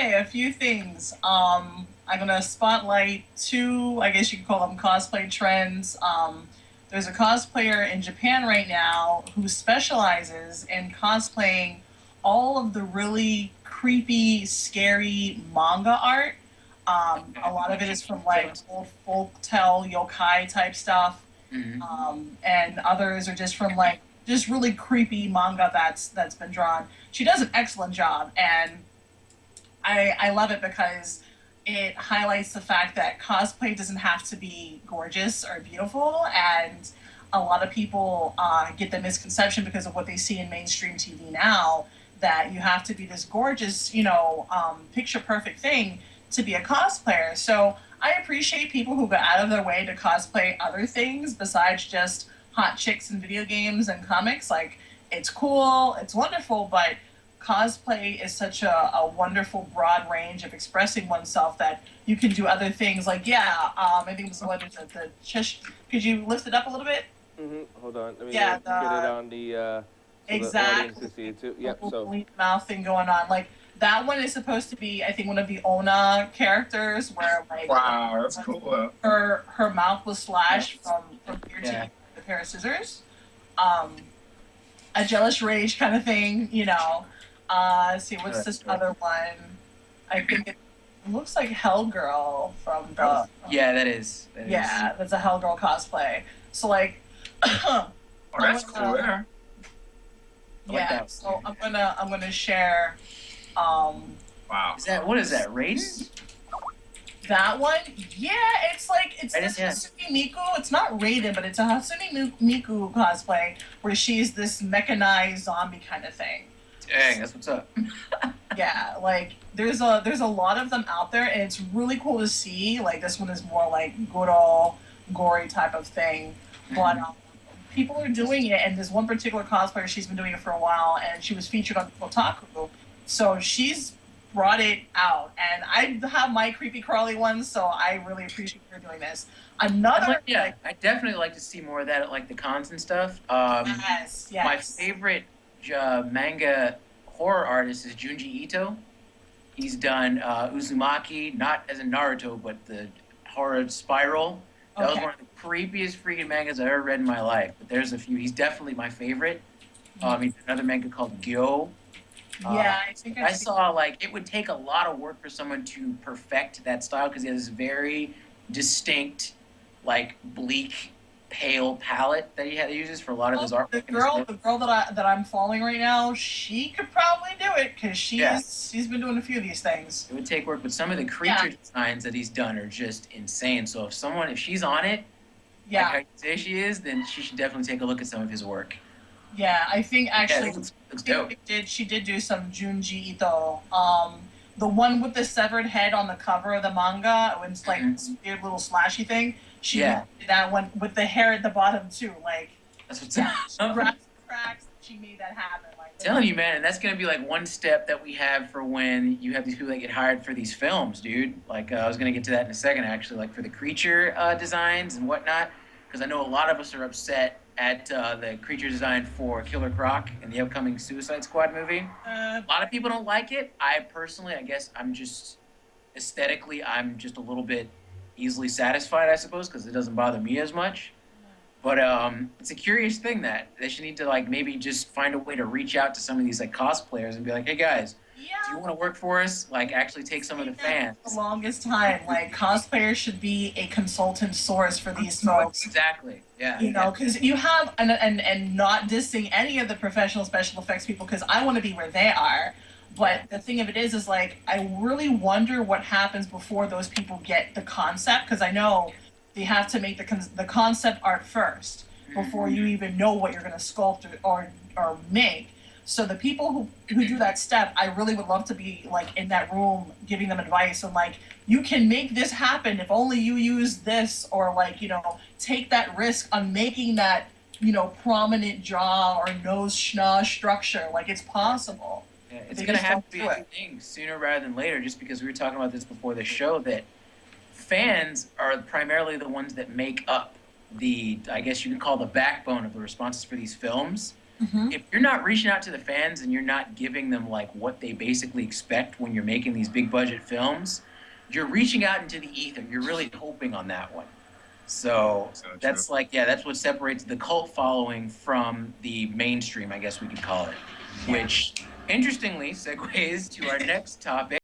Okay, a few things. I'm gonna spotlight two, I guess you could call them cosplay trends. There's a cosplayer in Japan right now who specializes in cosplaying all of the really creepy, scary manga art. A lot of it is from like old folk tale yokai type stuff, Mhm. and others are just from like just really creepy manga that's been drawn. She does an excellent job, and I love it because it highlights the fact that cosplay doesn't have to be gorgeous or beautiful, and a lot of people get the misconception because of what they see in mainstream TV now that you have to be this gorgeous, picture perfect thing to be a cosplayer. So I appreciate people who go out of their way to cosplay other things besides just hot chicks in video games and comics. Like, it's cool, it's wonderful, but cosplay is such a wonderful broad range of expressing oneself that you can do other things like, yeah, I think it was the chish. Could you lift it up a little bit? Hold on. Let me Yeah, get it the on the so the audience can see exactly it too. the Yep. little So bleep mouth thing going on. Like, that one is supposed to be, I think, one of the Ona characters where like Wow, that's cool. her mouth was slashed from ear to ear Yeah. with a pair of scissors. Um, a jealous rage kind of thing. Let's see, what's this other one? I think it looks like Hellgirl from the. Yeah, that is. That is. Yeah, that's a Hellgirl cosplay. So like, Oh, that's cool there. I like yeah. that. So I'm gonna share Wow. What is that, race? that one. Yeah, it's Right, this yeah. Hatsune Miku. It's not rated, but it's a Hatsune Miku cosplay where she's this mechanized zombie kind of thing. Dang, that's what's up. Yeah, like there's a lot of them out there, and it's really cool to see. Like, this one is more like good old gory type of thing, but people are doing it. And there's one particular cosplayer, she's been doing it for a while, and she was featured on Kotaku, so she's brought it out. And I have my creepy crawly ones, so I really appreciate her doing this. Another, Yeah, I definitely like to see more of that at like the cons and stuff. yes, My yes, favorite manga horror artist is Junji Ito. He's done Uzumaki, not as in Naruto, but the horror Spiral. That was okay, one of the creepiest freaking mangas I've ever read in my life. But there's a few. He's definitely my favorite. He's another manga called Gyo. yeah, I think I I've seen. saw like it would take a lot of work for someone to perfect that style because he has this very distinct, like bleak, pale palette that he uses for a lot of his The artwork. And his girl, the girl that I'm following right now, she could probably do it because Yeah. she's been doing a few of these things. It would take work, but some of the creature designs that he's done are just insane. So if she's on it, like how Yeah, you say she is, then she should definitely take a look at some of his work. yeah. I think Yeah, actually, it looks I think dope. she did do some Junji Ito. The one with the severed head on the cover of the manga, when it's like this weird little slashy thing. She Yeah. did that one with the hair at the bottom too. Like, That's what's yeah, she up. grabbed the cracks. She made that happen. Like, Telling you, man, and that's gonna be like one step that we have for when you have these people that get hired for these films, dude. Like I was gonna get to that in a second, actually, like for the creature designs and whatnot, because I know a lot of us are upset at the creature design for Killer Croc in the upcoming Suicide Squad movie. A lot of people don't like it. I personally, I guess, I'm just aesthetically, I'm just a little bit easily satisfied, I suppose, because it doesn't bother me as much. But it's a curious thing that they should need to like maybe just find a way to reach out to some of these like cosplayers and be like, hey guys, do you yeah. want to work for us? Like actually take some of the fans. The longest time, like, cosplayers should be a consultant source for these folks. Exactly. Yeah. Because you have, and not dissing any of the professional special effects people, because I want to be where they are. But the thing of it is like, I really wonder what happens before those people get the concept, because I know they have to make the concept art first before you even know what you're going to sculpt or make. So the people who do that step, I really would love to be like in that room giving them advice and like, you can make this happen if only you use this, or like, take that risk on making that, prominent jaw or nose schnoz structure. Like, it's possible. Yeah, it's They gonna just have don't to be do a it. thing sooner rather than later, just because we were talking about this before the show that fans are primarily the ones that make up the, I guess you could call the backbone of the responses for these films. if you're not reaching out to the fans and you're not giving them like what they basically expect when you're making these big budget films, you're reaching out into the ether. You're really hoping on that one. So that's like, yeah, that's what separates the cult following from the mainstream, I guess we could call it, which interestingly segues to our next topic.